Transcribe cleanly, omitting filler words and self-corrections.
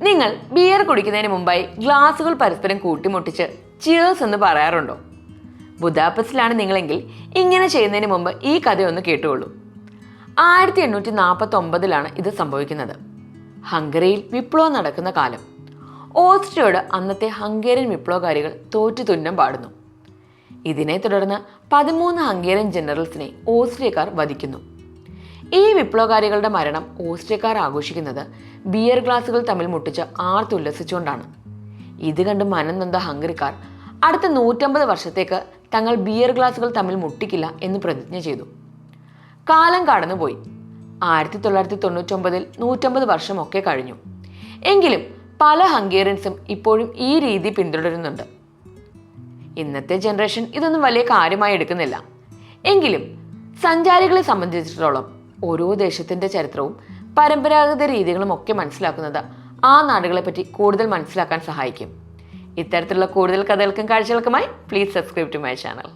നിങ്ങൾ ബിയർ കുടിക്കുന്നതിന് മുമ്പായി ഗ്ലാസുകൾ പരസ്പരം കൂട്ടിമുട്ടിച്ച് ചിയേഴ്സ് എന്ന് പറയാറുണ്ടോ? ബുദാപെസ്റ്റിലാണ് നിങ്ങളെങ്കിൽ ഇങ്ങനെ ചെയ്യുന്നതിന് മുമ്പ് ഈ കഥയൊന്ന് കേട്ടുകൊള്ളൂ. 1849 ഇത് സംഭവിക്കുന്നത്. ഹംഗറിയിൽ വിപ്ലവം നടക്കുന്ന കാലം. ഓസ്ട്രിയയോട് അന്നത്തെ ഹംഗേറിയൻ വിപ്ലവകാരികൾ തോറ്റു തുന്നം പാടുന്നു. ഇതിനെ തുടർന്ന് 13 ഹംഗേറിയൻ ജനറൽസിനെ ഓസ്ട്രിയക്കാർ വധിക്കുന്നു. ഈ വിപ്ലവകാരികളുടെ മരണം ഓസ്ട്രിയക്കാർ ആഘോഷിക്കുന്നത് ബിയർ ഗ്ലാസുകൾ തമ്മിൽ മുട്ടിച്ച് ആർത്തുല്ലസിച്ചുകൊണ്ടാണ്. ഇത് കണ്ട് മനം നൊന്ത ഹംഗറിക്കാർ അടുത്ത 150 വർഷത്തേക്ക് തങ്ങൾ ബിയർ ഗ്ലാസുകൾ തമ്മിൽ മുട്ടിക്കില്ല എന്ന് പ്രതിജ്ഞ ചെയ്തു. കാലം കടന്നുപോയി. 1999 150 വർഷമൊക്കെ കഴിഞ്ഞു. എങ്കിലും പല ഹംഗേറിയൻസും ഇപ്പോഴും ഈ രീതി പിന്തുടരുന്നുണ്ട്. ഇന്നത്തെ ജനറേഷൻ ഇതൊന്നും വലിയ കാര്യമായി എടുക്കുന്നില്ല. എങ്കിലും സഞ്ചാരികളെ സംബന്ധിച്ചിടത്തോളം ഓരോ ദേശത്തിൻ്റെ ചരിത്രവും പരമ്പരാഗത രീതികളും ഒക്കെ മനസ്സിലാക്കുന്നത് ആ നാടുകളെപ്പറ്റി കൂടുതൽ മനസ്സിലാക്കാൻ സഹായിക്കും. ഇത്തരത്തിലുള്ള കൂടുതൽ കഥകൾക്കും കാഴ്ചകൾക്കുമായി please subscribe to my channel.